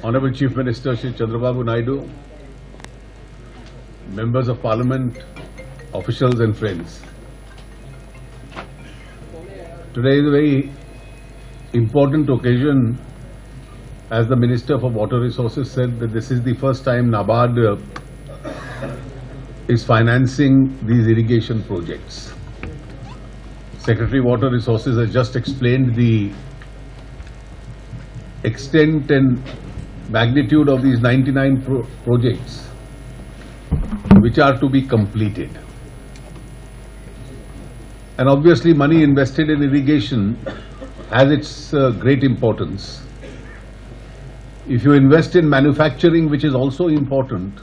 Honorable Chief Minister Shri Chandrababu Naidu, members of Parliament, officials and friends. Today is a very important occasion, as the Minister for Water Resources said that this is the first time NABARD is financing these irrigation projects. Secretary Water Resources has just explained the extent and magnitude of these 99 projects which are to be completed. And obviously money invested in irrigation has its great importance. If you invest in manufacturing, which is also important,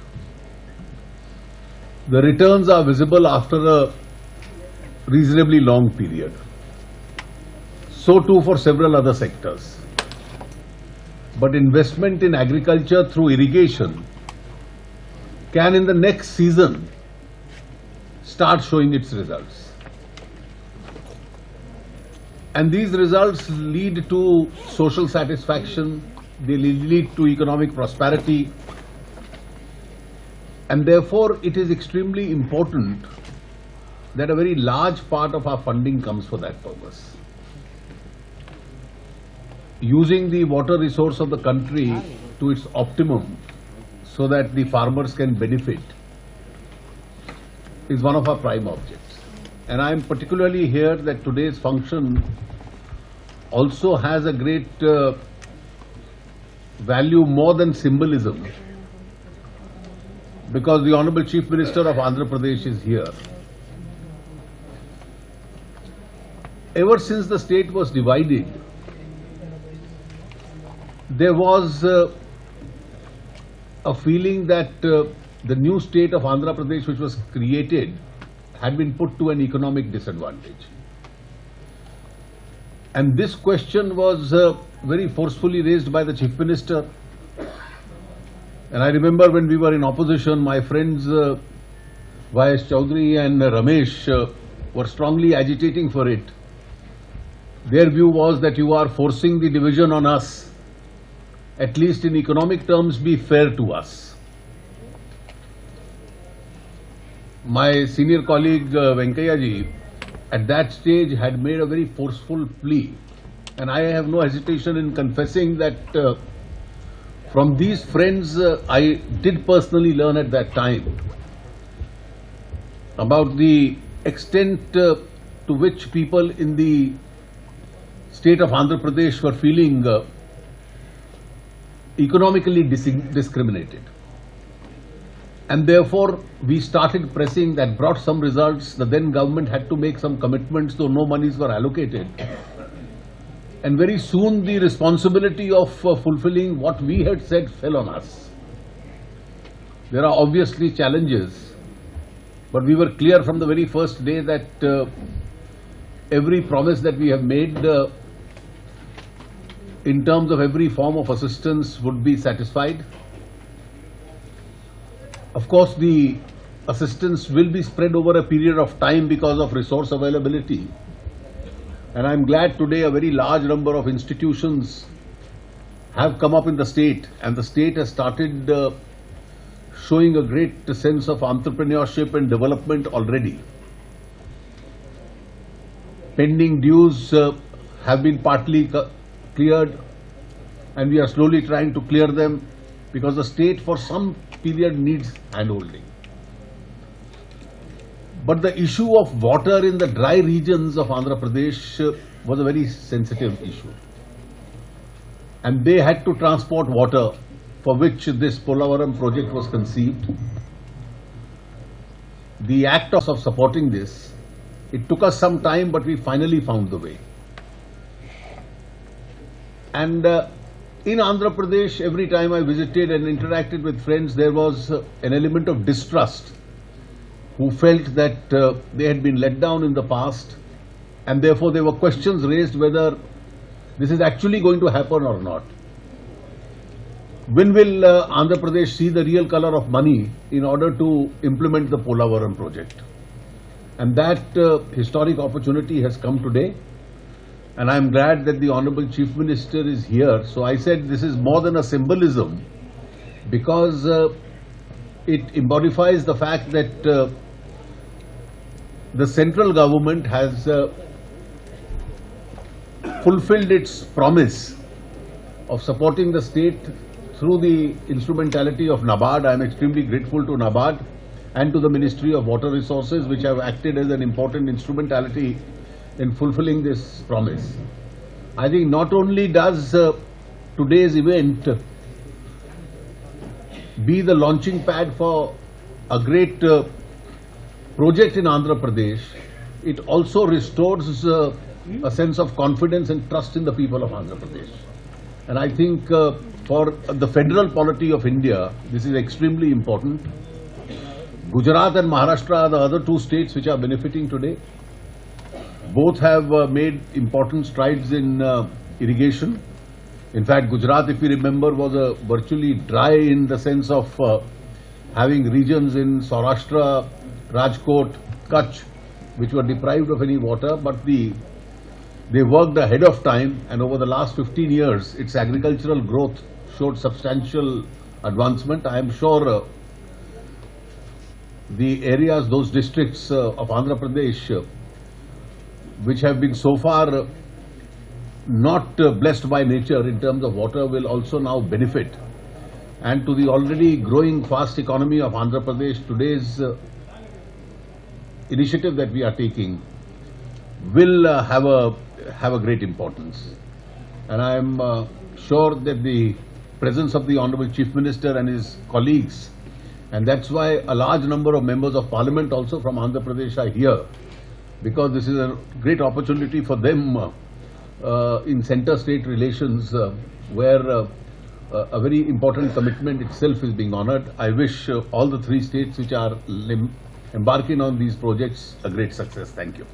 the returns are visible after a reasonably long period. So too for several other sectors. But investment in agriculture through irrigation can in the next season start showing its results. And these results lead to social satisfaction, they lead to economic prosperity, and therefore it is extremely important that a very large part of our funding comes for that purpose. Using the water resource of the country to its optimum so that the farmers can benefit is one of our prime objects. And I am particularly here that today's function also has a great value more than symbolism, because the Honorable Chief Minister of Andhra Pradesh is here. Ever since the state was divided, there was a feeling that the new state of Andhra Pradesh, which was created, had been put to an economic disadvantage. And this question was very forcefully raised by the Chief Minister. And I remember when we were in opposition, my friends Y.S. Chaudhary and Ramesh were strongly agitating for it. Their view was that you are forcing the division on us. At least in economic terms, be fair to us. My senior colleague Venkaiah ji at that stage had made a very forceful plea, and I have no hesitation in confessing that from these friends I did personally learn at that time about the extent to which people in the state of Andhra Pradesh were feeling economically discriminated. And therefore we started pressing. That brought some results. The then government had to make some commitments, though no monies were allocated. And very soon the responsibility of fulfilling what we had said fell on us. There are obviously challenges, but we were clear from the very first day that every promise that we have made in terms of every form of assistance would be satisfied. Of course, the assistance will be spread over a period of time because of resource availability. And I am glad today a very large number of institutions have come up in the state, and the state has started showing a great sense of entrepreneurship and development already. Pending dues have been partly cleared, and we are slowly trying to clear them, because the state for some period needs handholding. But the issue of water in the dry regions of Andhra Pradesh was a very sensitive issue. And they had to transport water, for which this Polavaram project was conceived. The act of supporting this, it took us some time, but we finally found the way. And in Andhra Pradesh, every time I visited and interacted with friends, there was an element of distrust, who felt that they had been let down in the past, and therefore there were questions raised whether this is actually going to happen or not. When will Andhra Pradesh see the real color of money in order to implement the Polavaram project? And that historic opportunity has come today. And I'm glad that the Honorable Chief Minister is here. So I said this is more than a symbolism, because it embodies the fact that the central government has fulfilled its promise of supporting the state through the instrumentality of NABARD. I am extremely grateful to NABARD and to the Ministry of Water Resources, which have acted as an important instrumentality in fulfilling this promise. I think not only does today's event be the launching pad for a great project in Andhra Pradesh, it also restores a sense of confidence and trust in the people of Andhra Pradesh. And I think for the federal polity of India, this is extremely important. Gujarat and Maharashtra are the other two states which are benefiting today. Both have made important strides in irrigation. In fact, Gujarat, if you remember, was virtually dry in the sense of having regions in Saurashtra, Rajkot, Kutch, which were deprived of any water, but they worked ahead of time, and over the last 15 years, its agricultural growth showed substantial advancement. I am sure the areas, those districts of Andhra Pradesh, which have been so far not blessed by nature in terms of water, will also now benefit. And to the already growing fast economy of Andhra Pradesh, today's initiative that we are taking will have a great importance. And I am sure that the presence of the Honorable Chief Minister and his colleagues, and that's why a large number of members of Parliament also from Andhra Pradesh are here, because this is a great opportunity for them in center-state relations where a very important commitment itself is being honoured. I wish all the three states which are embarking on these projects a great success. Thank you.